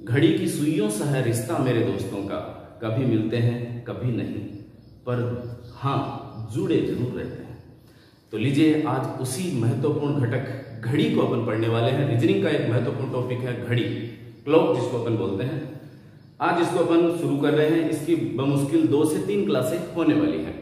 घड़ी की सुइयों सा है रिश्ता मेरे दोस्तों का, कभी मिलते हैं कभी नहीं, पर हाँ जुड़े जरूर रहते हैं। तो लीजिए आज उसी महत्वपूर्ण घटक घड़ी को अपन पढ़ने वाले हैं। रीजनिंग का एक महत्वपूर्ण टॉपिक है घड़ी, क्लॉक जिसको अपन बोलते हैं। आज इसको अपन शुरू कर रहे हैं। इसकी बमुश्किल 2 से 3 क्लासें होने वाली हैं।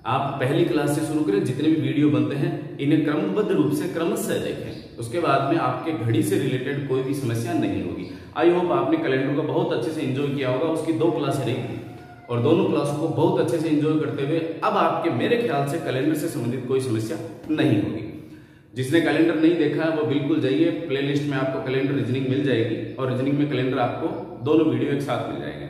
आप पहली क्लास से शुरू करें, जितने भी वीडियो बनते हैं इन्हें क्रमबद्ध रूप से क्रमशः देखें। उसके बाद में आपके घड़ी से रिलेटेड कोई भी समस्या नहीं होगी। आई होप आपने कैलेंडर को बहुत अच्छे से एंजॉय किया होगा। उसकी 2 क्लासें रही थी और दोनों क्लासों को बहुत अच्छे से एंजॉय करते हुए अब आपके मेरे ख्याल से कैलेंडर से संबंधित कोई समस्या नहीं होगी। जिसने कैलेंडर नहीं देखा है वो बिल्कुल जाइए, प्लेलिस्ट में आपको कैलेंडर रीजनिंग मिल जाएगी और रीजनिंग में कैलेंडर आपको दोनों वीडियो एक साथ मिल जाएंगे।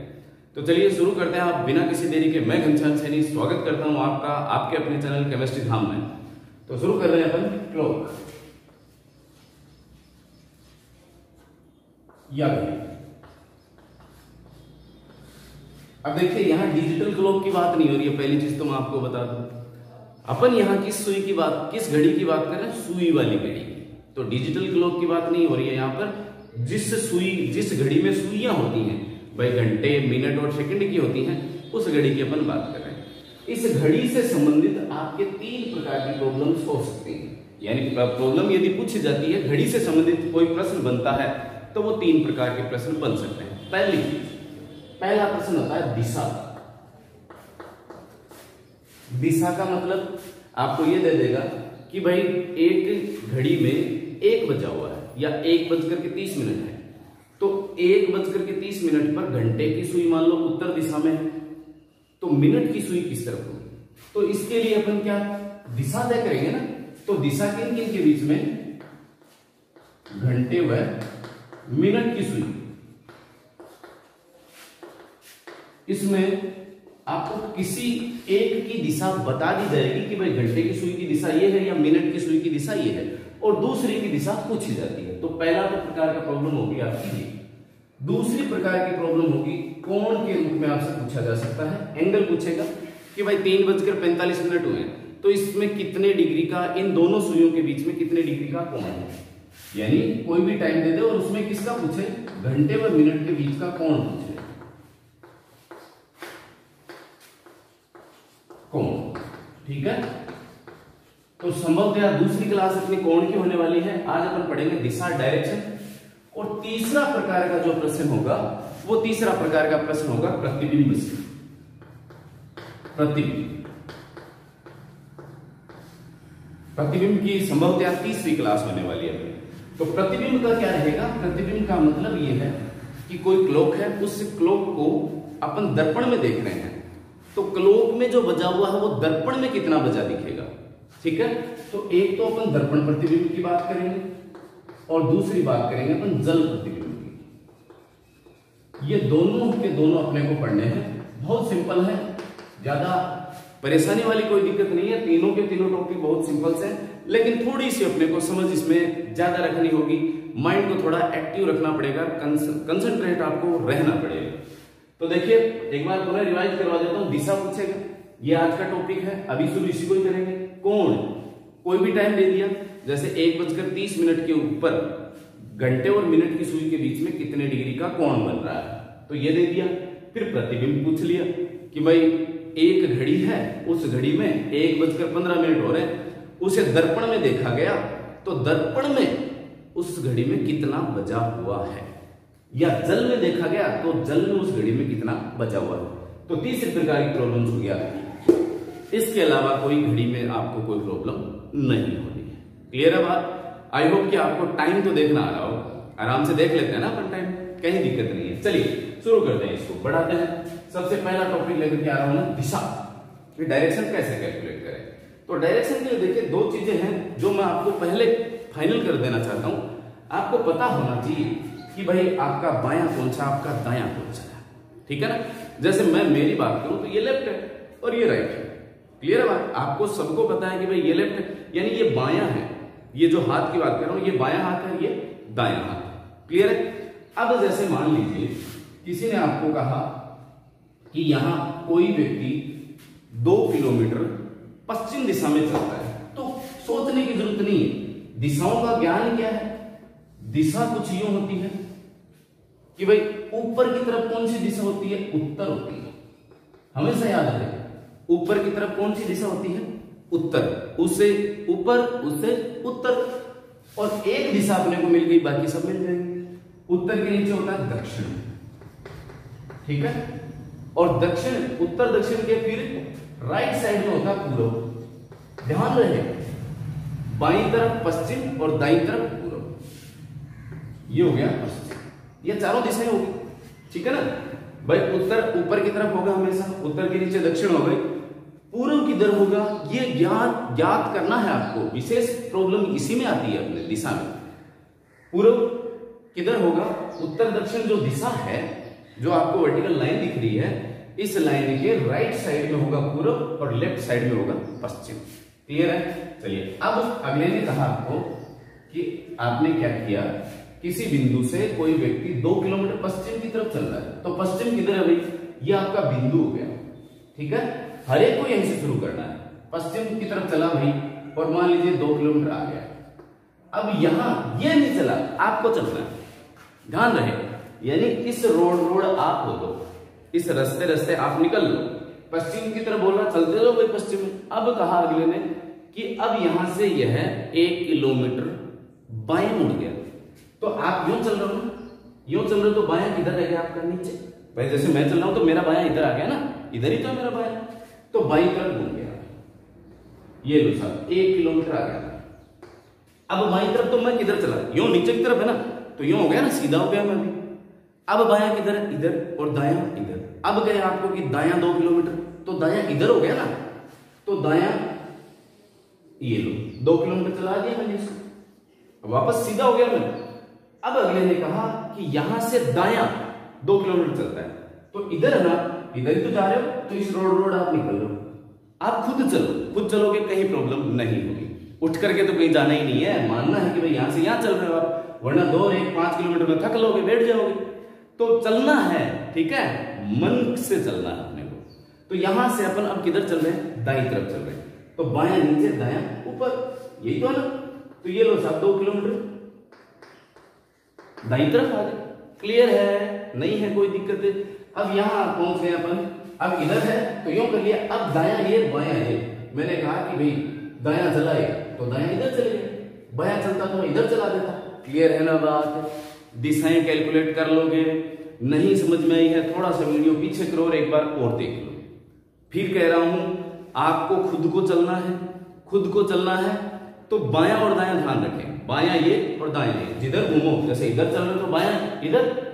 तो चलिए शुरू करते हैं। आप बिना किसी देरी के मैं घनश्याम सैनी स्वागत करता हूं आपका आपके अपने चैनल केमिस्ट्री धाम में। तो शुरू कर रहे हैं अपन क्लॉक या घड़ी। अब देखिए यहां डिजिटल क्लॉक की बात नहीं हो रही है। पहली चीज तो मैं आपको बता दूं, अपन यहां किस सुई की बात, किस घड़ी की बात कर रहे हैं? सुई वाली घड़ी की। तो डिजिटल क्लॉक की बात नहीं हो रही है यहां पर। जिस घड़ी में सुइयां होती हैं भाई, घंटे मिनट और सेकंड की होती हैं, उस घड़ी की अपन बात कर रहे हैं। इस घड़ी से संबंधित आपके 3 प्रकार की प्रॉब्लम्स हो सकती हैं। यानी प्रॉब्लम यदि पूछी जाती है, घड़ी से संबंधित कोई प्रश्न बनता है तो वो 3 प्रकार के प्रश्न बन सकते हैं। पहला प्रश्न होता है दिशा। दिशा का मतलब आपको ये दे देगा कि भाई एक घड़ी में 1 बजा हुआ है या 1:30 है, तो 1:30 पर घंटे की सुई मान लो उत्तर दिशा में है, तो मिनट की सुई किस तरफ होगी? तो इसके लिए अपन क्या दिशा तय करेंगे ना। तो दिशा किन किन के बीच में? घंटे व मिनट की सुई। इसमें आपको किसी एक की दिशा बता दी जाएगी कि भाई घंटे की सुई की दिशा ये है या मिनट की सुई की दिशा ये है, और दूसरी की दिशा पूछी जाती है। तो पहला तो प्रकार का प्रॉब्लम होगी आपकी ये। दूसरी प्रकार की प्रॉब्लम होगी कोण के रूप में आपसे पूछा जा सकता है। एंगल पूछेगा कि भाई 3:45 हुए, तो इसमें कितने डिग्री का, इन दोनों सुइयों के बीच में कितने डिग्री का कोण है। यानी कोई भी टाइम दे दे और उसमें किसका पूछे? घंटे व मिनट के बीच का कोण पूछे। कोण, ठीक है। तो संभवतया दूसरी क्लास अपनी कोण की होने वाली है। आज अपन पढ़ेंगे दिशा, डायरेक्शन। और तीसरा प्रकार का जो प्रश्न होगा वो तीसरा प्रकार का प्रश्न होगा प्रतिबिंब से। प्रतिबिंब की संभवतया तीसरी क्लास होने वाली है। तो प्रतिबिंब का क्या रहेगा? प्रतिबिंब का मतलब ये है कि कोई क्लॉक है, उस क्लॉक को अपन दर्पण में देख रहे हैं, तो क्लॉक में जो बजा हुआ है वो दर्पण में कितना बजा दिखेगा, ठीक है। तो एक तो अपन दर्पण प्रतिबिंब की बात करेंगे और दूसरी बात करेंगे अपन जल प्रतिबिंब की। ये दोनों के दोनों अपने को पढ़ने हैं। बहुत सिंपल है, ज्यादा परेशानी वाली कोई दिक्कत नहीं है। तीनों के तीनों टॉपिक बहुत सिंपल से हैं, लेकिन थोड़ी सी अपने को समझ इसमें ज्यादा रखनी होगी। माइंड को थोड़ा एक्टिव रखना पड़ेगा, कंसंट्रेट आपको रहना पड़ेगा। तो देखिए एक बार पुनः रिवाइज करवा देता हूं। दिशा पूछेगा, ये आज का टॉपिक है, अभी शुरू इसी को ही करेंगे। कोण, कोई भी टाइम दे दिया, जैसे 1:30 के ऊपर घंटे और मिनट की सुई के बीच में कितने डिग्री का कोण बन रहा है, तो ये दे दिया। फिर प्रतिबिंब पूछ लिया कि भाई एक घड़ी है, उस घड़ी में 1:15 हो रहे हैं, उसे दर्पण में देखा गया, तो दर्पण में उस घड़ी में कितना बजा हुआ है। या जल में देखा गया तो जल में उस घड़ी में कितना बचा हुआ है। तो तीसरी प्रकार की प्रॉब्लम हो गया। इसके अलावा कोई घड़ी में आपको कोई प्रॉब्लम नहीं होनी है। क्लियर है बात? आई होप कि आपको टाइम तो देखना आ रहा हो, आराम से देख लेते हैं ना अपन टाइम, कहीं दिक्कत नहीं है। चलिए शुरू करते हैं, इसको बढ़ाते हैं। सबसे पहला टॉपिक लेकर के आ रहा हूं ना, दिशा। फिर डायरेक्शन कैसे कैलकुलेट करें। तो डायरेक्शन के लिए देखिए 2 चीजें हैं जो मैं आपको पहले फाइनल कर देना चाहता हूं। आपको पता होना चाहिए कि भाई आपका बायां कौन सा, आपका दायां कौन सा है, ठीक है ना। जैसे मैं मेरी बात करूं तो ये लेफ्ट है और ये राइट है। क्लियर है बात? आपको सबको पता है कि भाई ये लेफ्ट है, यानी ये बायां है। ये जो हाथ की बात कर रहा हूं, ये बायां हाथ है, ये दायां हाथ है। क्लियर है? अब जैसे मान लीजिए किसी ने आपको कहा कि यहां कोई व्यक्ति 2 किलोमीटर पश्चिम दिशा में चलता है, तो सोचने की जरूरत नहीं है। दिशाओं का ज्ञान क्या है? दिशा कुछ यूं होती है कि कि भाई ऊपर की तरफ कौन सी दिशा होती है, उत्तर होती है, हमेशा याद रहे। ऊपर की तरफ कौन सी दिशा होती है, उत्तर, उससे ऊपर उससे उत्तर, और एक दिशा अपने को मिल गई, बाकी सब मिल जाएंगे। उत्तर के नीचे होता है दक्षिण, ठीक है, और दक्षिण, उत्तर दक्षिण के फिर राइट साइड में होता है पूर्व। ध्यान रहे, बाईं तरफ पश्चिम और दाईं तरफ पूर्व, ये हो गया पश्चिम, ये चारों दिशाएं होगी, ठीक है ना भाई। उत्तर ऊपर की तरफ होगा हमेशा, उत्तर के नीचे दक्षिण हो गई, पूर्व किधर होगा ये ज्ञात करना है आपको। विशेष प्रॉब्लम इसी में आती है अपने दिशा में। पूर्व किधर होगा, उत्तर दक्षिण जो दिशा है, जो आपको वर्टिकल लाइन दिख रही है, इस लाइन के राइट साइड में होगा पूर्व और लेफ्ट साइड में होगा पश्चिम। क्लियर है? चलिए अब अगले ने कहा आपको कि आपने क्या किया, किसी बिंदु से कोई व्यक्ति 2 किलोमीटर पश्चिम की तरफ चल रहा है, तो पश्चिम किधर है भाई, ये आपका बिंदु हो गया, ठीक है। हर एक को यहीं से शुरू करना है, पश्चिम की तरफ चला भाई, और मान लीजिए 2 किलोमीटर आ गया। अब यहां ये नहीं चला, आपको चलना है, ध्यान रहे, यानी इस रोड आप हो, तो इस रास्ते आप निकल लो, पश्चिम की तरफ बोल रहा, चलते रहो भाई पश्चिम में। अब कहा अगले ने कि अब यहां से यह 1 किलोमीटर बाएं मुड़ गया, तो आप यूं चल रहे हो, यूं चल रहे हो, तो बायां किधर रह गया आपका, नीचे भाई। जैसे मैं चल रहा हूं तो मेरा बायां इधर आ गया ना, इधर ही तो है मेरा बायां, तो बाईं तरफ घूम गया, ये लो साहब 1 किलोमीटर आ गया। अब बाईं तरफ तो मैं किधर चला, यूं नीचे की तरफ है ना, तो यूं हो गया ना, सीधा हो गया मैं भी। अब बायां किधर है, इधर, और दायां इधर। अब गए आपको कि दायां 2 किलोमीटर, तो दायां इधर हो गया ना, तो दायां ये लो 2 किलोमीटर चला दिया मैंने इसको, वापस सीधा हो गया मैं। अब अगले ने कहा कि यहां से दायां 2 किलोमीटर चलता है, तो इधर है ना, इधर ही तो जा रहे हो, तो इस रोड आप निकल लो, आप खुद चलो, खुद चलोगे कहीं प्रॉब्लम नहीं होगी। उठ करके तो कहीं जाना ही नहीं है, मानना है कि भाई यहां से यहां चल रहे हो आप, वरना 2 और 1 5 किलोमीटर में थक लोगे, बैठ जाओगे। तो चलना है, ठीक है, मन से चलना है अपने को। तो यहां से अपन अब किधर चल रहे हैं, दाईं तरफ चल रहे हैं, तो बायां नीचे दायां ऊपर, यही तो है ना। तो ये लो साहब 2 किलोमीटर दाईं तरफ आ गए। क्लियर है, नहीं है कोई दिक्कत है। अब यहां पहुंच गए अपन, अब इधर है तो यूं कर लिया, अब दायां ये बायां ये, मैंने कहा कि भाई दायां चलाए तो दायां इधर चले गए, बायां चलता तो इधर चला देता। क्लियर है ना बात, दिशाएं कैलकुलेट कर लोगे। नहीं समझ में आई है, थोड़ा सा वीडियो पीछे करो और एक बार और देख लो। फिर कह रहा हूं, आपको खुद को चलना है, खुद को चलना है, तो बायां और दायां ध्यान रखें, बायां ये और दायां ये, जिधर घूमो, जैसे इधर चल रहे तो बायां इधर,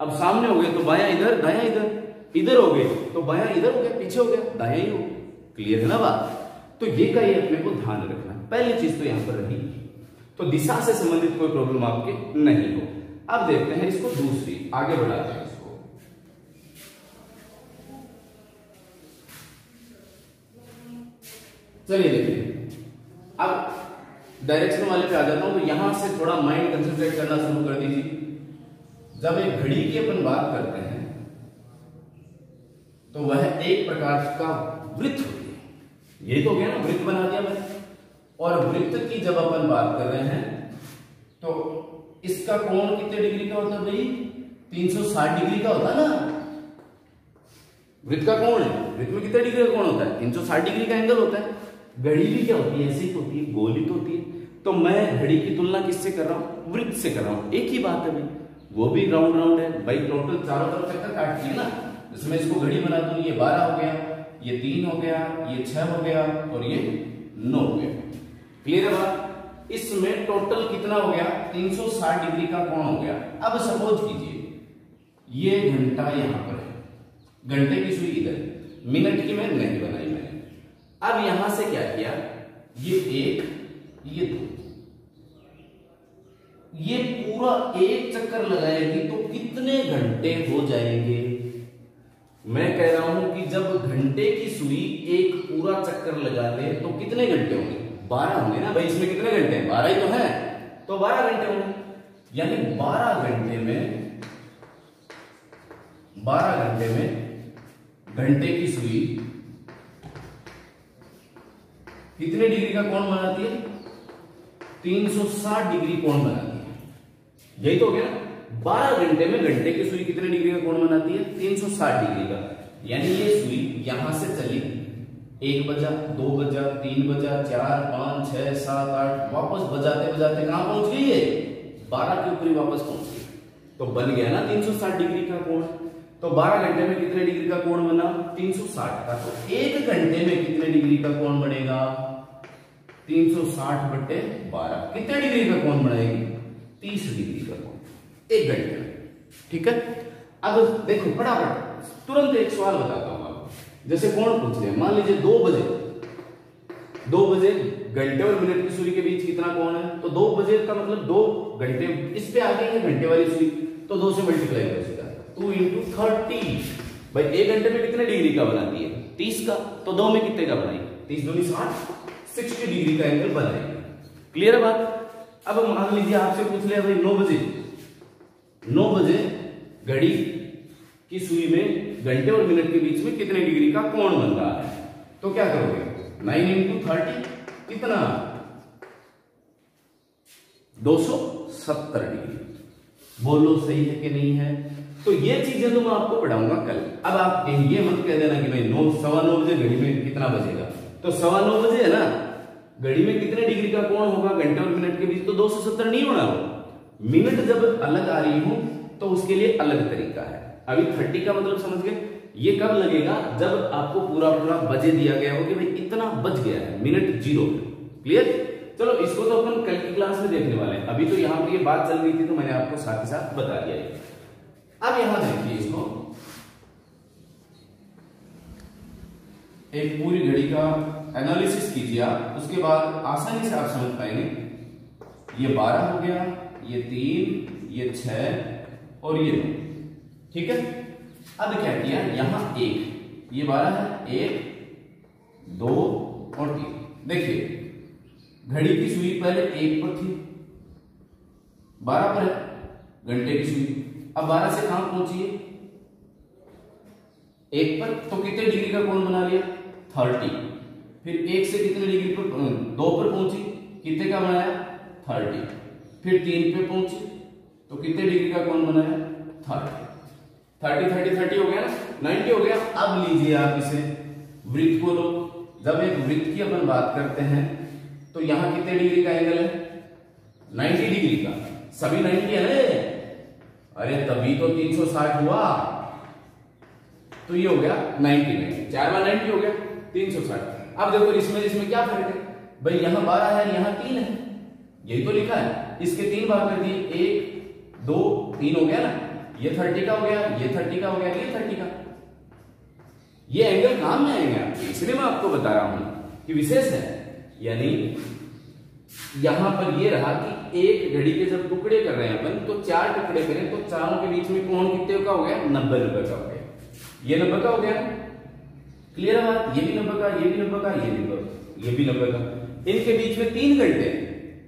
अब सामने हो गए तो बायां इधर दायां इधर, इधर हो गए तो बायां इधर हो गया, पीछे हो गया दायां ही हो। क्लियर है ना बात? तो ये का ये अपने को ध्यान रखना, पहली चीज तो यहां पर रही, तो दिशा से संबंधित कोई प्रॉब्लम आपके नहीं हो। अब देखते हैं इसको दूसरी, आगे बढ़ाते हैं इसको। चलिए देखिए, अब डायरेक्शन वाले पे आ जाता हूं, तो यहां से थोड़ा माइंड कंसंट्रेट करना शुरू कर दीजिए। जब एक घड़ी की अपन बात करते हैं तो वह एक प्रकार का वृत्त होती है, ये तो हो गया ना, वृत्त बना दिया मैंने। और वृत्त की जब अपन बात कर रहे हैं तो इसका कोण कितने डिग्री का होता है भाई, 360 डिग्री का होता है ना। वृत्त का कोण है, वृत्त में कितने डिग्री का कोण होता है, 360 डिग्री का एंगल होता है। घड़ी भी क्या होती है, ऐसी होती है, गोली तो होती है। तो मैं घड़ी की तुलना किससे कर रहा हूं, वृत्त से कर रहा हूं। एक ही बात है भाई, वो भी राउंड राउंड है भाई, टोटल चारों तरफ चक्कर काटती है ना। जिसमें इसको घड़ी बना दूं, ये 12 हो गया, ये 3 हो गया, ये 6 हो गया, और ये 9 हो गया। क्लियर है बात? इसमें टोटल कितना हो गया, 360 डिग्री का कोण हो गया। अब सपोज कीजिए ये घंटा यहां पर है, घंटे की सुई इधर, मिनट की मैं नहीं बनाई मैंने। अब यहां से क्या किया, ये 1, ये 2, ये पूरा एक चक्कर लगाएगी तो कितने घंटे हो जाएंगे। मैं कह रहा हूं कि जब घंटे की सुई एक पूरा चक्कर लगा ले तो कितने घंटे होंगे, 12 होंगे ना भाई। इसमें कितने घंटे हैं, 12 ही तो है, तो 12 घंटे होंगे। यानी 12 घंटे में घंटे की सुई कितने डिग्री का कोण बनाती है, 360 डिग्री कोण बनाती है। यही तो हो गया ना, 12 घंटे में घंटे की सुई कितने डिग्री का कोण बनाती है? 360 डिग्री का। यानी ये सुई यहां से चली, 1 बजा, 2 बजा, 3 बजा, 4, 5, 6, 7, 8, वापस बजाते बजाते कहां पहुंच गई है? 12 के ऊपर ही वापस पहुंच गई। तो बन गया ना 360 डिग्री का कोण। तो 12 घंटे में कितने डिग्री का कोण बना? 360 का। तो 1 घंटे में कितने डिग्री का कोण बनेगा? 360/12 कितने डिग्री का कोण बनाएगी? 30 डिग्री का कोण 1 घंटे में। ठीक है। अब देखो फटाफट तुरंत एक सवाल बताता हूं आपको। जैसे कोण पूछ रहे हैं, मान लीजिए 2 बजे घंटे और मिनट की सुई के बीच कितना कोण है? तो 2 बजे का मतलब 2 घंटे, इस पे आ गई है घंटे वाली सुई, तो 2 से मल्टीप्लाई कर सीधा 2 × 30। भाई 1 घंटे में कितने डिग्री का बनाती है? 30 का। तो 2 में कितने का बनाएगी? 30 दूनी 60 डिग्री का एंगल बनाएगी। क्लियर है बात? अब मान लीजिए आपसे पूछ लिया भाई 9 बजे घड़ी की सुई में घंटे और मिनट के बीच में कितने डिग्री का कोण बन रहा है? तो क्या करोगे? 9 × 30 कितना? 270 डिग्री। बोलो सही है कि नहीं है? तो ये चीजें तो मैं आपको पढ़ाऊंगा कल। अब आप ये मत कह देना कि भाई 9:15 बजे घड़ी में कितना बजेगा। तो 9:15 बजे है ना, घड़ी में कितने डिग्री का कोण होगा घंटे और मिनट के बीच? तो 270 नहीं होना हो। मिनट जब अलग आ रही हो तो उसके लिए अलग तरीका है। अभी 30 का मतलब समझ गए? ये कब लगेगा? जब आपको पूरा बजे दिया गया हो कि भाई इतना बज गया है, मिनट 0। क्लियर? चलो इसको तो अपन कल की क्लास में देखने वाले हैं। अभी तो यहाँ पे ये बात चल रही थी तो मैंने आपको साथ ही साथ बता दिया है। अब यहां देखिए इसको, एक पूरी घड़ी का एनालिसिस कीजिए आप, उसके बाद आसानी से आप समझ पाएंगे। ये 12 हो गया, ये 3, ये 6 और ये 9। ठीक है। अब क्या किया? यहां 1, ये 12 है, 1, 2 और 3। देखिए घड़ी की सुई पहले 1 पर थी, 12 पर है घंटे की सुई। अब 12 से कहां पहुंची है? 1 पर। तो कितने डिग्री का कोण बना लिया? 30। फिर 1 से कितने डिग्री पर? 2 पर पहुंची, कितने का बनाया? 30। फिर 3 पे पहुंची तो कितने डिग्री का कोण बनाया? 30 30 हो गया ना, 90 हो गया। अब लीजिए आप इसे वृत्त को लो। जब एक वृत्त की अपन बात करते हैं तो यहां कितने डिग्री का एंगल है? 90 डिग्री का। सभी 90 है ना? अरे तभी तो 360 हुआ। तो ये हो गया 90, 4 बार 90 हो गया 360। अब देखो इसमें क्या फर्क है? भाई यहां 12 है, यहां 3 है, यही तो लिखा है। इसके 3 भाग कर दिए, 1, 2, 3 हो गया ना। ये 30 का हो गया, ये 30 का हो गया, ये 30 का। ये एंगल काम में आएंगे आपके, इसलिए मैं आपको बता रहा हूं कि विशेष है। यानी यहां पर ये रहा कि एक घड़ी के जब टुकड़े कर रहे हैं अपन, तो 4 टुकड़े करें तो चारों के बीच में कोण कितने का हो गया? 90 का हो गया। ये 90 का हो गया। क्लियर है बात? ये भी 90 का, ये भी 90 का, ये भी 90 का। इनके बीच में 3 घंटे,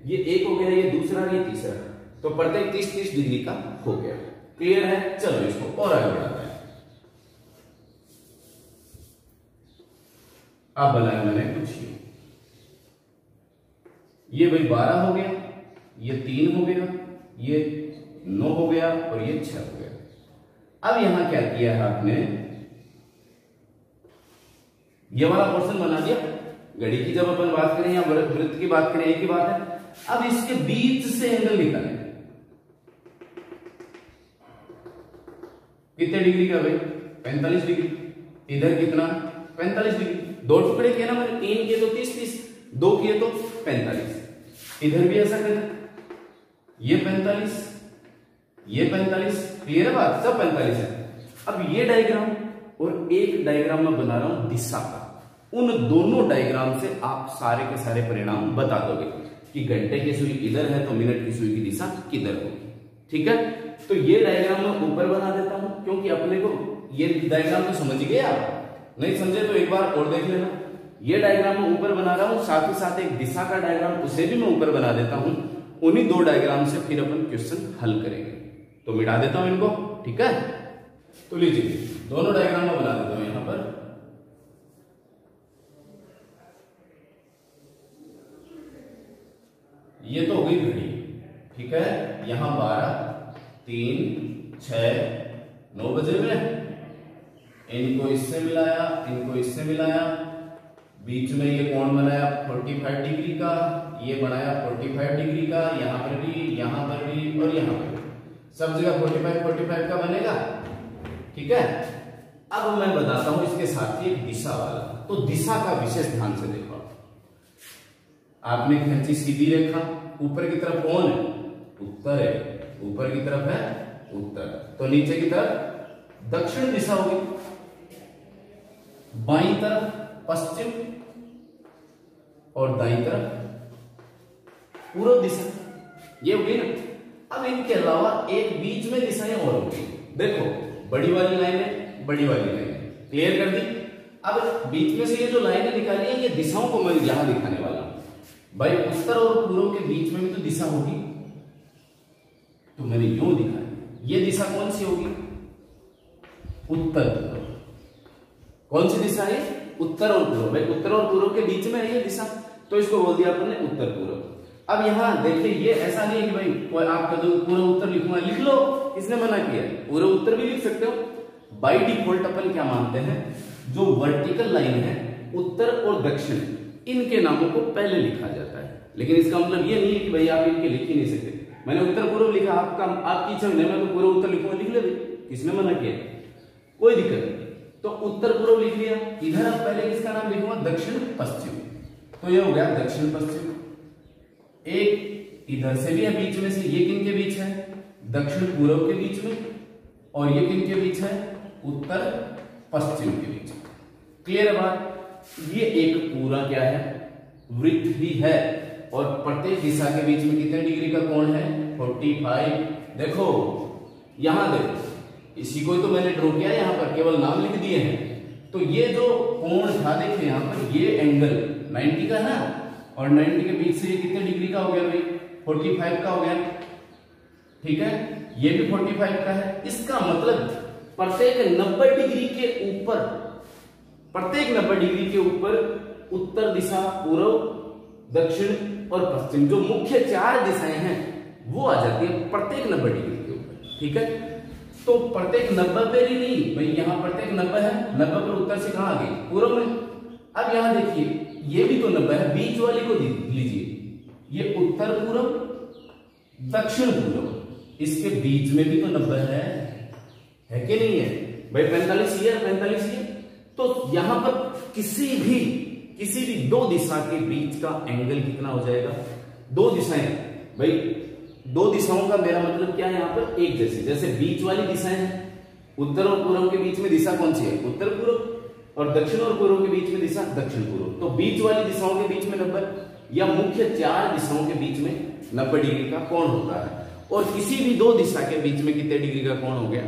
ये एक हो गया, ये दूसरा, ये तीसरा। तो प्रत्येक 30-30 डिग्री का हो गया। क्लियर है? चलो इसको और आगे बढ़ाते हैं। अब बनाया मैंने कुछ ये भाई 12 हो गया, ये 3 हो गया, ये 9 हो गया और ये 6 हो गया। अब यहां क्या किया है आपने? ये वाला पोर्शन बना दिया। घड़ी की जब अपन बात करें या वृत्त की बात करें, एक ही बात है। अब इसके बीच से एंगल निकालें। कितने डिग्री का भाई? 45 डिग्री। इधर कितना? 45 डिग्री। 2 टुकड़े किए ना मैंने, 3 किए तो 30-30, 2 किए तो 45। इधर भी ऐसा करें, ये 45, ये 45। क्लियर है बात? सब 45 है। अब ये डायग्राम और एक डायग्राम मैं बना रहा हूं दिशा का। उन दोनों डायग्राम से आप सारे के सारे परिणाम बता दोगे कि घंटे की सुई इधर है तो मिनट की सुई की दिशा किधर होगी। ठीक है। तो ये डायग्राम मैं ऊपर बना देता हूं, क्योंकि अपने को ये डायग्राम तो समझ गए आप, नहीं समझे तो एक बार और देख लेना। ये डायग्राम मैं ऊपर बना रहा हूं, साथ ही साथ एक दिशा का डायग्राम उसे भी मैं ऊपर बना देता हूं। उन्हीं 2 डायग्राम से फिर अपन क्वेश्चन हल करेंगे। तो मिटा देता हूं इनको। ठीक है। तो लीजिए दोनों डायग्राम में बना देता हूं यहां पर। ये तो हो गई घड़ी। ठीक है। यहां 12, 3, 6, 9 बजे में। इनको इससे मिलाया, इनको इससे मिलाया, बीच में ये कोण बनाया 45 डिग्री का, ये बनाया 45 डिग्री का, यहां पर भी, यहां पर भी और यहां पर भी, सब जगह 45 का बनेगा। ठीक है, अब मैं बताता हूं इसके साथ ही एक दिशा वाला। तो दिशा का विशेष ध्यान से देखो। आपने खींची सीधी रेखा, ऊपर की तरफ कौन है? उत्तर है, ऊपर की तरफ है उत्तर, तो नीचे की तरफ दक्षिण दिशा होगी, बाईं तरफ पश्चिम और दाईं तरफ पूर्व दिशा, ये होगी ना। अब इनके अलावा एक बीच में दिशाएं और होगी। देखो, बड़ी वाली लाइन है, बड़ी वाली लाइन है, क्लियर कर दी। अब बीच में से ये जो लाइनें निकाली है, ये दिशाओं को मैं यहां दिखाने वाला हूं। भाई उत्तर और पूर्व के बीच में भी तो दिशा होगी, तो मैंने यूं दिखाया। ये दिशा कौन सी होगी? उत्तर पूर्व। कौन सी दिशा है? उत्तर और पूर्व। भाई उत्तर और पूर्व के बीच में है ये दिशा, तो इसको बोल दिया अपन ने उत्तर पूर्व। अब यहां देखिए, ये ऐसा नहीं है कि भाई कोई आपका जो पूर्व उत्तर लिखूंगा, लिख लो, किसने मना किया? पूर्व उत्तर भी लिख सकते हो। बाय डिफॉल्ट अपन क्या मानते हैं, जो वर्टिकल लाइन है उत्तर और दक्षिण, इनके नामों को पहले लिखा जाता है। लेकिन इसका मतलब ये नहीं है कि भाई आप इनके लिख ही नहीं सकते। मैंने उत्तर पूर्व लिखा, आपकी इच्छा नहीं, मैं तो पूर्व उत्तर लिखूंगा, लिख ले भाई, किसने मना किया? कोई दिक्कत नहीं। तो उत्तर पूर्व लिख लिया। इधर अब पहले किसका नाम लिखूंगा? दक्षिण पश्चिम। तो ये हो गया दक्षिण पश्चिम। एक इधर से भी है बीच में से, ये किन के बीच है? दक्षिण पूर्व के बीच में, और ये किन के बीच है? उत्तर पश्चिम के बीच। क्लियर है बात? ये एक पूरा क्या है? वृत्त ही है, और प्रत्येक दिशा के बीच में कितने डिग्री का कोण है? 45। देखो यहां देखो, इसी को तो मैंने ड्रॉ किया, यहां पर केवल नाम लिख दिए हैं। तो ये जो कोण था, देखिए यहां पर ये एंगल 90 का है, और 90 के बीच से ये कितने डिग्री का हो गया भाई? 45 का हो गया। ठीक है, ये भी 45 का है। इसका मतलब प्रत्येक 90 डिग्री के ऊपर, प्रत्येक 90 डिग्री के ऊपर उत्तर दिशा, पूर्व, दक्षिण और पश्चिम, जो मुख्य 4 दिशाएं हैं, वो आ जाती है प्रत्येक 90 डिग्री के ऊपर। ठीक है, तो प्रत्येक 90 पे ही नहीं भाई, यहां प्रत्येक 90 है, 90 पर उत्तर से कहां आ गई? पूर्व में। अब यहां देखिए, ये भी तो 90 है, बीच वाली को लीजिए, ये उत्तर पूर्व, दक्षिण पूर्व, इसके बीच में भी तो 90 है कि नहीं है भाई? 45 ये, 45 ये। तो यहां पर किसी भी दो दिशा के बीच का एंगल कितना हो जाएगा? दो दिशाएं भाई, दो दिशाओं का मेरा मतलब क्या है? यहां पर एक जैसे बीच वाली दिशाएं हैं, उत्तर और पूर्व के बीच में दिशा कौन सी है? उत्तर पूर्व, और दक्षिण और पूर्व के बीच में दिशा दक्षिण पूर्व। तो बीच वाली दिशाओं के बीच में 90, या मुख्य 4 दिशाओं के बीच में 90 डिग्री का कोण होता है। और किसी भी दो दिशा के बीच में कितने डिग्री का कोण हो गया?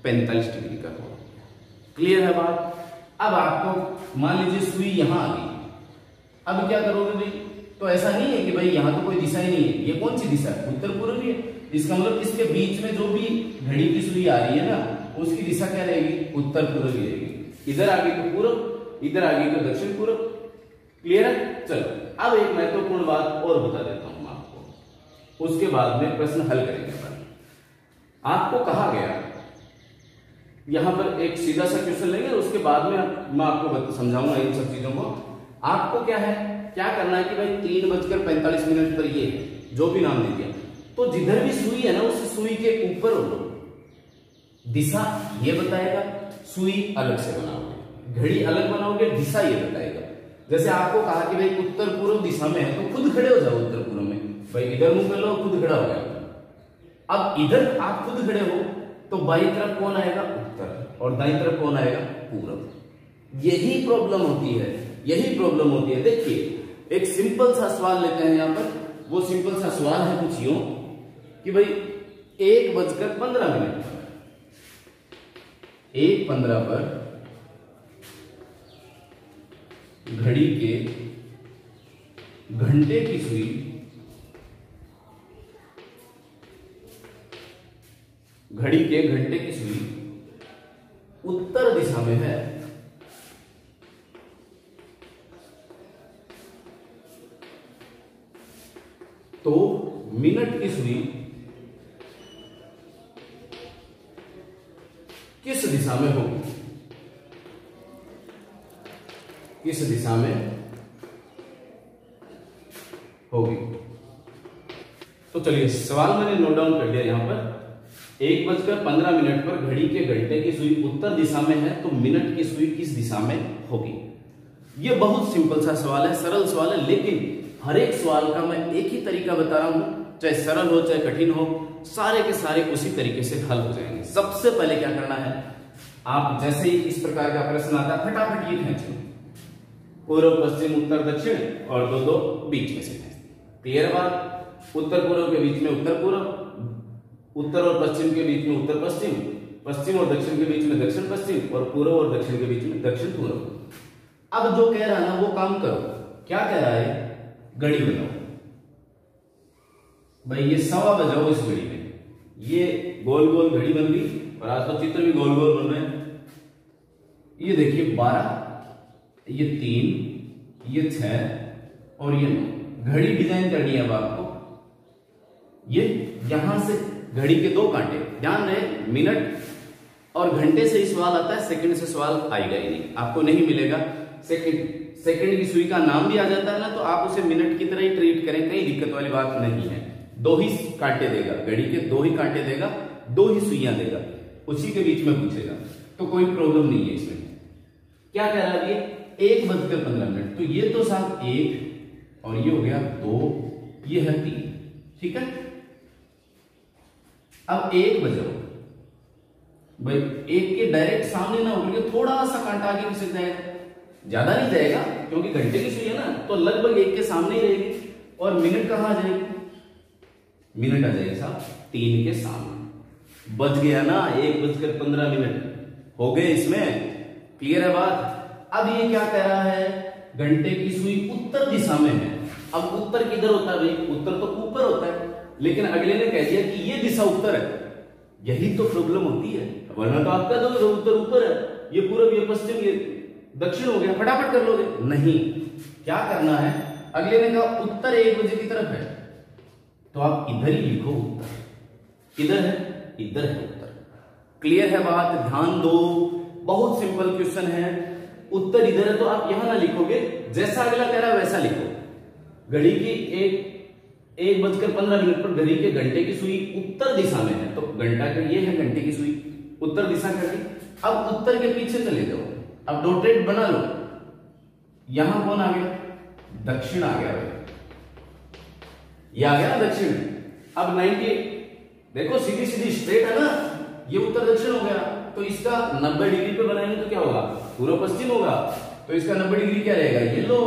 45 डिग्री का कोण। क्लियर है बात? अब आपको मान लीजिए सुई यहां आ गई, अब क्या करोगे भाई? तो ऐसा नहीं है कि भाई यहां तो कोई दिशा ही नहीं है, ये कौन सी दिशा है? उत्तर पूर्व ही है। इसका मतलब इसके बीच में जो भी घड़ी की सुई आ रही है ना, उसकी दिशा क्या रहेगी? उत्तर पूर्व ही रहेगी। इधर आ गई तो पूर्व, इधर आ गई तो दक्षिण पूर्व। क्लियर है? चलो अब एक महत्वपूर्ण बात और बता देता हूं आपको, उसके बाद में प्रश्न हल करेंगे। आपको कहा गया, यहां पर एक सीधा सा क्वेश्चन लेंगे, उसके बाद में मैं आपको समझाऊंगा इन सब चीजों को। आपको क्या है, क्या करना है कि भाई 3:45 पर ये जो भी नाम दे दिया, तो जिधर भी सुई है ना, उस सुई के ऊपर दिशा ये बताएगा, सुई अलग से बनाओगे, घड़ी अलग बनाओगे, दिशा ये बताएगा। जैसे आपको कहा कि भाई उत्तर पूर्व दिशा में है, तो खुद खड़े हो जाओ उत्तर पूर्व में, भाई इधर मुंह कर लो, खुद खड़ा हो जाओ। अब इधर आप खुद खड़े हो तो बाईं तरफ कौन आएगा? उत्तर, और दाईं तरफ कौन आएगा? पूर्व। यही प्रॉब्लम होती है, यही प्रॉब्लम होती है। देखिए एक सिंपल सा सवाल लेते हैं यहां पर, वो सिंपल सा सवाल है कुछ यूं कि भाई 1:15 पर, 1:15 पर घड़ी के घंटे की सुई उत्तर दिशा में है, तो मिनट की सुई किस दिशा में होगी, किस दिशा में होगी। तो चलिए सवाल मैंने नोट डाउन कर दिया यहां पर। 1:15 पर घड़ी के घंटे की सुई उत्तर दिशा में है तो मिनट की सुई किस दिशा में होगी। ये बहुत सिंपल सा सवाल है, सरल सवाल है, लेकिन हर एक सवाल का मैं एक ही तरीका बता रहा हूं, चाहे सरल हो चाहे कठिन हो, सारे के सारे उसी तरीके से हल हो जाएंगे। सबसे पहले क्या करना है, आप जैसे ही इस प्रकार का प्रश्न आता है फटाफट ये खींचो, पूर्व पश्चिम उत्तर दक्षिण और दो दो बीच में से। क्लियर बात, उत्तर पूर्व के बीच में उत्तर पूर्व, उत्तर और पश्चिम के बीच में उत्तर पश्चिम, पश्चिम और दक्षिण के बीच में दक्षिण पश्चिम और पूर्व और दक्षिण के बीच में दक्षिण पूर्व। अब जो कह रहा है ना वो काम करो। क्या कह रहा है, घड़ी बनाओ भाई, ये 1:15 बजाओ इस घड़ी में। ये गोल गोल घड़ी बन गई और आज तो चित्र भी गोल गोल बन रहे हैं। ये देखिए 12, ये 3, ये 6 और ये 9। घड़ी डिजाइन करनी है अब आपको। ये यहां से घड़ी के 2 कांटे, ध्यान रहे मिनट और घंटे से ही सवाल आता है, सेकंड से सवाल आएगा ही नहीं, आपको नहीं मिलेगा। सेकंड की सुई का नाम भी आ जाता है ना, तो आप उसे मिनट की तरह ही ट्रीट करें, कहीं दिक्कत वाली बात नहीं है। 2 ही कांटे देगा, घड़ी के 2 ही कांटे देगा, 2 ही सुइयां देगा, उसी के बीच में पूछेगा, तो कोई प्रॉब्लम नहीं है इसमें। क्या कह रहा है ये 1:15, तो ये तो साहब 1 और ये हो गया 2, ये है 3, ठीक है। अब 1 बजाओ भाई, 1 के डायरेक्ट सामने ना होकर थोड़ा सा कांटा आगे खिसक जाएगा, ज्यादा नहीं जाएगा क्योंकि घंटे की सुई है ना, तो लगभग 1 के सामने ही रहेगी। और मिनट कहां आ जाएगी, मिनट आ जाएगी साहब 3 के सामने। बच गया ना 1:15 हो गए इसमें। क्लियर है बात। अब ये क्या कह रहा है, घंटे की सुई उत्तर दिशा में है। अब उत्तर किधर होता है भाई, उत्तर तो ऊपर होता है, लेकिन अगले ने कह दिया कि ये दिशा उत्तर है। यही तो प्रॉब्लम होती है, वरना तो आप कह दोगे उत्तर ऊपर है, ये पूर्व ये पश्चिम ये दक्षिण हो गया, फटाफट कर लोगे। नहीं, क्या करना है, अगले ने कहा उत्तर 1 बजे की तरफ है, तो आप इधर ही लिखो उत्तर। किधर है, इधर है उत्तर। क्लियर है बात, ध्यान दो, बहुत सिंपल क्वेश्चन है। उत्तर इधर है तो आप यहां ना लिखोगे, जैसा अगला कह रहा है वैसा लिखो। घड़ी की 1:15 पर घड़ी के घंटे की सुई उत्तर दिशा में है, तो घंटा का ये है घंटे की सुई, उत्तर दिशा कर दी। अब उत्तर के पीछे चले जाओ, अब डॉटेड बना लो। यहां कौन आ गया, दक्षिण आ गया भाई, ये आ गया ना दक्षिण। अब 90 देखो सीधी सीधी स्ट्रेट है ना, ये उत्तर दक्षिण हो गया, तो इसका 90 डिग्री पे बनाएंगे तो क्या होगा, पूर्व पश्चिम होगा, तो इसका 90 डिग्री क्या रहेगा, ये लो।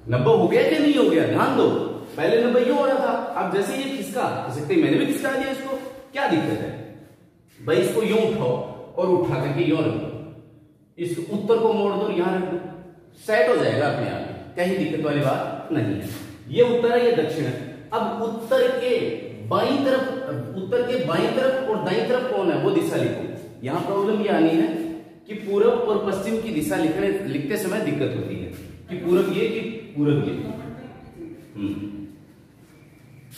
90 हो गया कि नहीं हो गया, ध्यान दो। पहले 90 ये हो रहा था, अब जैसे ये खिसका, मैंने भी खिसका दिया इसको, क्या दिक्कत है भाई, इसको यूं उठाओ और उठा करके यूं रख दो, इस उत्तर को मोड़ दो, यहां रख दो, सेट हो जाएगा अपने आप, कहीं दिक्कत वाली बात नहीं है। ये उत्तर है, ये दक्षिण है। अब उत्तर के बाईं तरफ और दाईं तरफ कौन है वो दिशा लिखो। यहां प्रॉब्लम ये आनी है कि पूर्व और पश्चिम की दिशा लिखते समय दिक्कत होती है कि पूर्व ये कि पूर्व ये,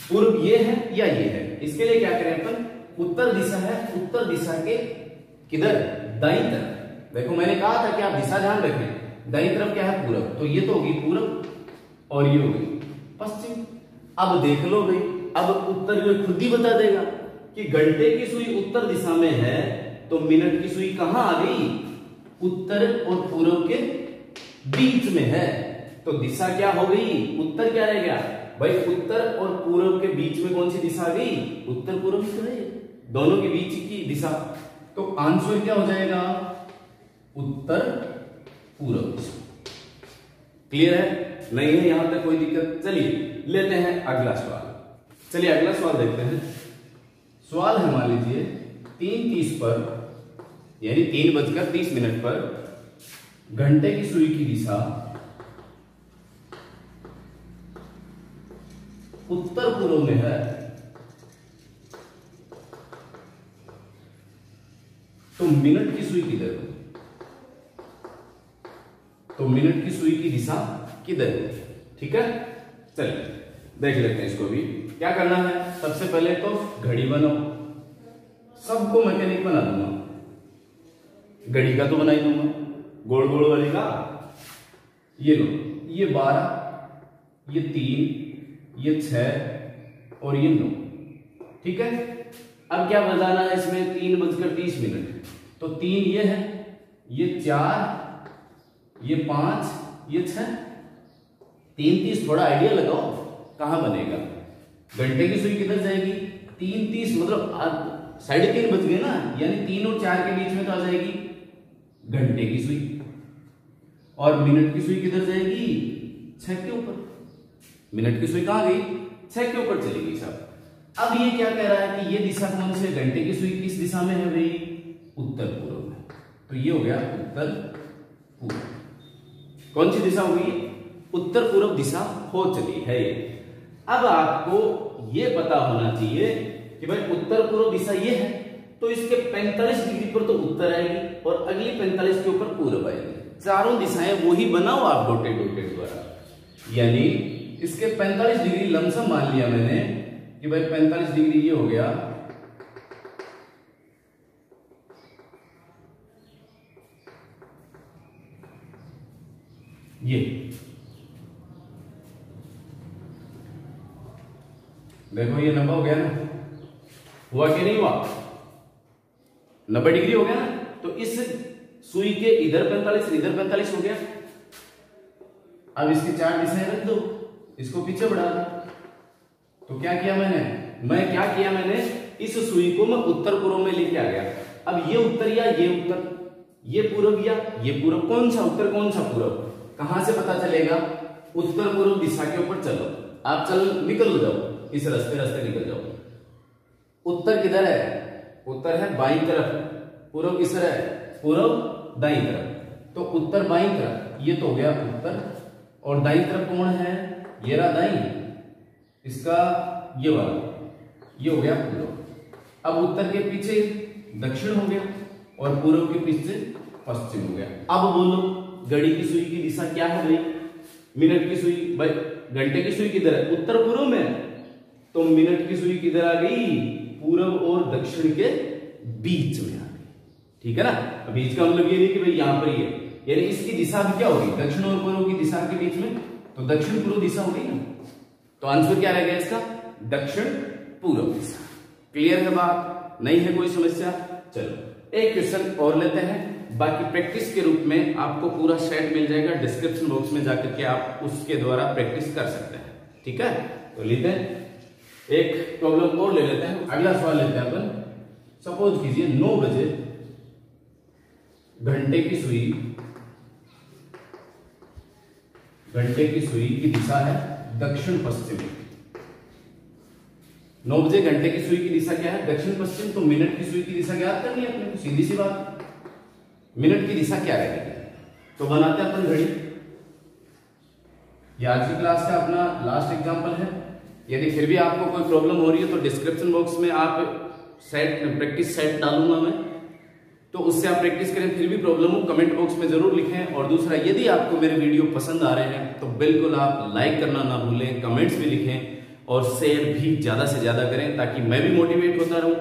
पूर्व ये है या ये है। इसके लिए क्या करें अपन, उत्तर दिशा है, उत्तर दिशा के किधर, दाईं तरफ। देखो मैंने कहा था कि आप दिशा ध्यान रखें, दाईं तरफ क्या है, पूर्व, तो ये तो होगी पूर्व और ये होगी पश्चिम। अब देख लो भाई, अब उत्तर जो खुद ही बता देगा कि घंटे की सुई उत्तर दिशा में है, तो मिनट की सुई कहां आ गई, उत्तर और पूर्व के बीच में है, तो दिशा क्या हो गई, उत्तर क्या रह गया भाई, उत्तर और पूर्व के बीच में कौन सी दिशा आ गई, उत्तर पूर्व की है, दोनों के बीच की दिशा। तो आंसर क्या हो जाएगा, उत्तर पूर्व दिशा। क्लियर है, नहीं है यहां तक कोई दिक्कत। चलिए लेते हैं अगला सवाल। चलिए अगला सवाल देखते हैं। सवाल है मान लीजिए 3:30 पर, यानी 3:30 पर घंटे की सुई की दिशा उत्तर पूर्व में है, तो मिनट की सुई किधर है, तो मिनट की सुई की दिशा किधर है। ठीक है, चलिए देख लेते हैं इसको भी। क्या करना है, सबसे पहले तो घड़ी बनाओ, सबको मैकेनिक बना दूंगा। घड़ी का तो बना ही दूंगा, गोल गोल वाली का। ये लो, ये 12, ये 3, ये 6 और ये 9। ठीक है, अब क्या बजाना है इसमें? 3:30। तो 3 ये है, ये 4, ये 5, ये 6। 3:30 थोड़ा आइडिया लगाओ कहां बनेगा। घंटे की सुई किधर जाएगी? 3:30 मतलब 3:30 बज गए ना, यानी 3 और 4 के बीच में तो आ जाएगी घंटे की सुई। और मिनट की सुई किधर जाएगी? 6 के ऊपर। मिनट की सुई कहां गई? 6 के ऊपर चली गई साहब। अब ये क्या कह रहा है कि ये दिशा कौन से? घंटे की सुई किस दिशा में है भाई? उत्तर पूर्व में। तो ये हो गया उत्तर पूर्व। कौन सी दिशा होगी? उत्तर पूर्व दिशा हो चली है ये। अब आपको ये पता होना चाहिए कि भाई उत्तर पूर्व दिशा ये है, तो इसके 45 डिग्री पर तो उत्तर आएगी और अगली 45 के ऊपर पूर्व आएगी। चारों दिशाएं वही बनाओ आप डॉटेड द्वारा, यानी इसके 45 डिग्री लमसम मान लिया मैंने कि भाई 45 डिग्री ये हो गया, ये देखो ये 90 हो गया ना, हुआ कि नहीं हुआ? 90 डिग्री हो गया ना। तो इस सुई के इधर 45 इधर 45 हो गया। अब इसकी 4 दिशाएं रख दो, इसको पीछे बढ़ा दो। तो क्या किया मैंने? इस सुई को मैं उत्तर पूर्व में लेके आ गया। अब ये उत्तर या ये उत्तर, ये पूर्व या ये पूर्व, कौन सा उत्तर कौन सा पूर्व कहां से पता चलेगा? उत्तर पूर्व दिशा के ऊपर चलो, आप निकल जाओ, इस रास्ते निकल जाओ। उत्तर किधर है? उत्तर है बाईं तरफ, पूर्व किधर है? पूर्व दाईं तरफ। तो उत्तर बाईं तरफ, ये तो हो गया उत्तर, और दाईं तरफ कौन है? ये रहा दाईं, इसका ये वाला, ये हो गया पूर्व। अब उत्तर के पीछे दक्षिण हो गया और पूर्व के पीछे पश्चिम हो गया। अब बोलो घड़ी की सुई की दिशा क्या है भाई? मिनट की सुई, भाई घंटे की सुई किधर है? उत्तर पूर्व में। तो मिनट की सुई किधर आ गई? पूर्व और दक्षिण के बीच में आ गई। ठीक है ना। बीच का मतलब ये नहीं कि भाई यहां पर ही है, यानी इसकी दिशा भी क्या होगी? दक्षिण और पूर्व की दिशा के बीच में, तो दक्षिण पूर्व दिशा हो गई ना। तो आंसर क्या रह गया इसका? दक्षिण पूर्व दिशा। क्लियर है बात? नहीं है कोई समस्या? चलो एक क्वेश्चन और लेते हैं, बाकी प्रैक्टिस के रूप में आपको पूरा सेट मिल जाएगा, डिस्क्रिप्शन बॉक्स में जाकर के आप उसके द्वारा प्रैक्टिस कर सकते हैं। ठीक है, तो लेते हैं एक प्रॉब्लम और ले लेते हैं। अगला सवाल लेते हैं अपन। सपोज कीजिए 9 बजे घंटे की सुई की दिशा है दक्षिण पश्चिम। 9 बजे घंटे की सुई की दिशा क्या है? दक्षिण पश्चिम। तो मिनट की सुई की दिशा ज्ञात करनी है अपने को, सीधी सी बात। मिनट की दिशा क्या रहेगी? तो बनाते हैं अपन घड़ी। ये आज की क्लास का अपना लास्ट एग्जांपल है। यदि फिर भी आपको कोई प्रॉब्लम हो रही है तो डिस्क्रिप्शन बॉक्स में आप प्रैक्टिस सेट डालूंगा मैं, तो उससे आप प्रैक्टिस करें। फिर भी प्रॉब्लम हो कमेंट बॉक्स में जरूर लिखें। और दूसरा, यदि आपको मेरे वीडियो पसंद आ रहे हैं तो बिल्कुल आप लाइक करना ना भूलें, कमेंट्स भी लिखें और शेयर भी ज्यादा से ज्यादा करें, ताकि मैं भी मोटिवेट होता रहूं।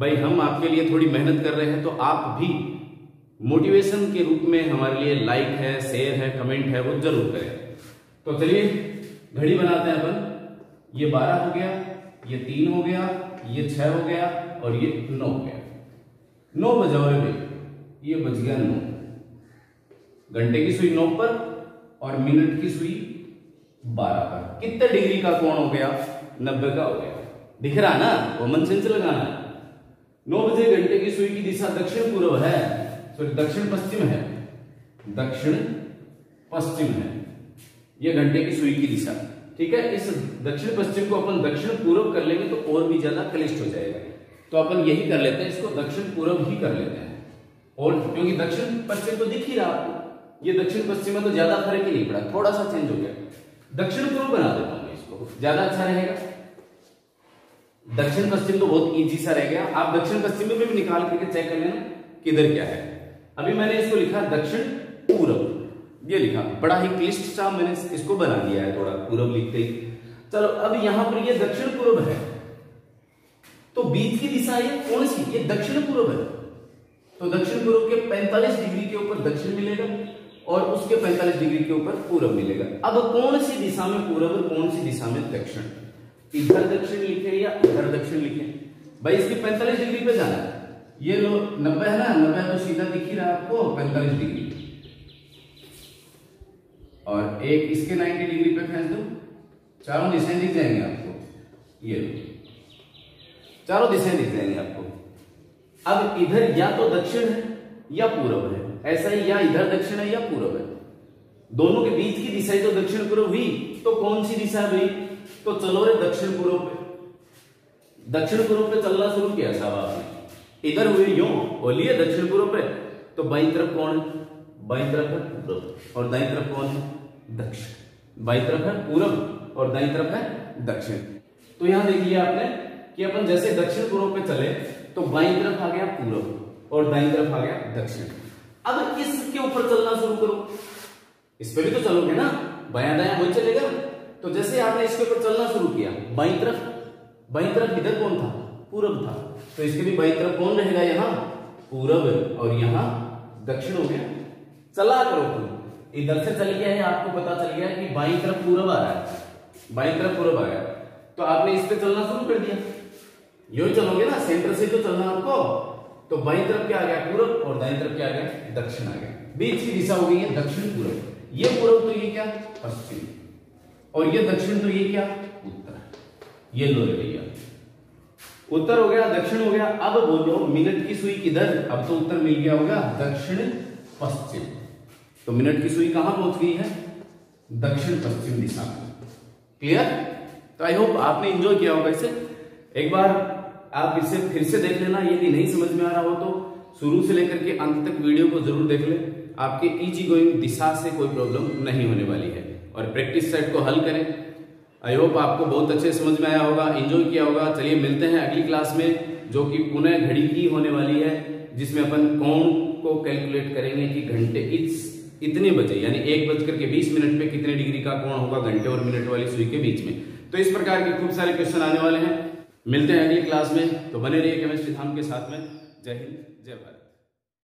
भाई हम आपके लिए थोड़ी मेहनत कर रहे हैं, तो आप भी मोटिवेशन के रूप में हमारे लिए लाइक है, शेयर है, कमेंट है, वो जरूर करें। तो चलिए घड़ी बनाते हैं अपन। ये 12 हो गया, ये 3 हो गया, ये 6 हो गया और ये 9 हो गया। 9 बजाओ रे भाई, ये बज गया 9। घंटे की सुई 9 पर और मिनट की सुई 12 पर। कितने डिग्री का कोण हो गया? 90 का हो गया। दिख रहा ना? कॉमन सेंस लगाना है। 9 बजे घंटे की सुई की दिशा दक्षिण पूर्व है, सॉरी दक्षिण पश्चिम है, दक्षिण पश्चिम है ये घंटे की सुई की दिशा। ठीक है, इस दक्षिण पश्चिम को अपन दक्षिण पूर्व कर लेंगे तो और भी ज्यादा क्लिष्ट हो जाएगा। तो अपन यही कर लेते हैं, इसको दक्षिण पूर्व ही कर लेते हैं। और क्योंकि दक्षिण पश्चिम तो दिख ही रहा आपको, ये दक्षिण पश्चिम में तो ज्यादा फर्क ही नहीं पड़ा, थोड़ा सा चेंज हो गया। दक्षिण पूर्व बना देता हूं इसको, ज्यादा अच्छा रहेगा। दक्षिण पश्चिम तो बहुत इजी सा रह गया। आप दक्षिण पश्चिम में भी निकाल करके चेक कर लेना किधर क्या है। अभी मैंने इसको लिखा दक्षिण पूर्व, ये लिखा, बड़ा ही क्लिष्ट सा मैंने इसको बना दिया है, थोड़ा पूर्व लिखते ही। चलो अब यहां पर ये दक्षिण पूर्व है, तो बीच की दिशा ये कौन सी, ये दक्षिण पूर्व है, तो दक्षिण पूर्व के 45 डिग्री के ऊपर दक्षिण मिलेगा और उसके 45 डिग्री के ऊपर पूर्व मिलेगा। अब कौन सी दिशा में पूर्व और कौन सी दिशा में दक्षिण, इधर दक्षिण लिखे या इधर दक्षिण लिखे? भाई इसकी 45 डिग्री पे जाना है, ये लो 90 है ना, 90 तो सीधा दिख ही रहा है आपको 45 डिग्री, और एक इसके 90 डिग्री पे खींच दो, चारों दिशाएं दिख जाएंगे आपको, ये चारों दिशाएं दिख जाएंगे आपको। अब इधर या तो दक्षिण है या पूर्व है, ऐसा ही या इधर दक्षिण है या पूर्व है, दोनों के बीच की दिशा तो दक्षिण पूर्व हुई, तो कौन सी दिशा है भाई? तो चलो रे दक्षिण पूर्व पे, दक्षिण पूर्व पे चलना शुरू किया साहब आपने, इधर हुए यूं बोलिए दक्षिण पूर्व पे, तो बाईं तरफ कौन है? बाईं तरफ है पूर्व और दाईं तरफ कौन है? दक्षिण। बाईं तरफ है पूर्व और दाईं तरफ है दक्षिण। तो यहां देख लिया आपने कि अपन जैसे दक्षिण पूर्व पे चले तो बाईं तरफ आ गया पूर्व और दाईं तरफ आ गया दक्षिण। अब इसके ऊपर चलना शुरू करो, इस पे भी तो चलोगे ना, बायां दायां वही चलेगा। तो जैसे आपने इसके ऊपर चलना शुरू किया, बाईं तरफ इधर कौन था? पूर्व था, तो इसके भी बाईं तरफ कौन रहेगा? यहाँ पूर्व और यहाँ दक्षिण हो गया। चला करो तुम, इधर से चल गया है, आपको पता चल गया कि बाईं तरफ पूर्व आ रहा है, बाईं तरफ पूर्व आ गया, तो आपने इस पे चलना शुरू कर दिया, यूं चलोगे ना, सेंटर से तो चलना आपको, तो बाईं तरफ क्या आ गया? पूर्व और दाईं तरफ क्या आ गया? दक्षिण आ गया। बीच की दिशा हो गई है दक्षिण पूर्व, ये पूर्व तो ये क्या? पश्चिम, और ये दक्षिण तो ये क्या? उत्तर। ये लो भैया, उत्तर हो गया, दक्षिण हो गया। अब बोलो मिनट की सुई किधर? अब तो उत्तर मिल गया होगा, दक्षिण पश्चिम। तो मिनट की सुई कहां पहुंच गई है? दक्षिण पश्चिम दिशा में। क्लियर? तो आई होप आपने एंजॉय किया होगा इसे। एक बार आप इसे फिर से देख लेना, यदि नहीं समझ में आ रहा हो तो शुरू से लेकर के अंत तक वीडियो को जरूर देख ले, आपके इजी गोइंग दिशा से कोई प्रॉब्लम नहीं होने वाली है। और प्रैक्टिस सेट को हल करें। आई होप आपको बहुत अच्छे समझ में आया होगा, एंजॉय किया होगा। चलिए मिलते हैं अगली क्लास में, जो कि पुनः घड़ी की होने वाली है, जिसमें अपन कोण को कैलकुलेट करेंगे कि घंटे इतने बजे यानी 1:20 पे कितने डिग्री का कोण होगा घंटे और मिनट वाली सुई के बीच में। तो इस प्रकार के खूब सारे क्वेश्चन आने वाले हैं। मिलते हैं अगली क्लास में, तो बने रहिए केमिस्ट्री धाम के साथ में। जय हिंद, जय भारत।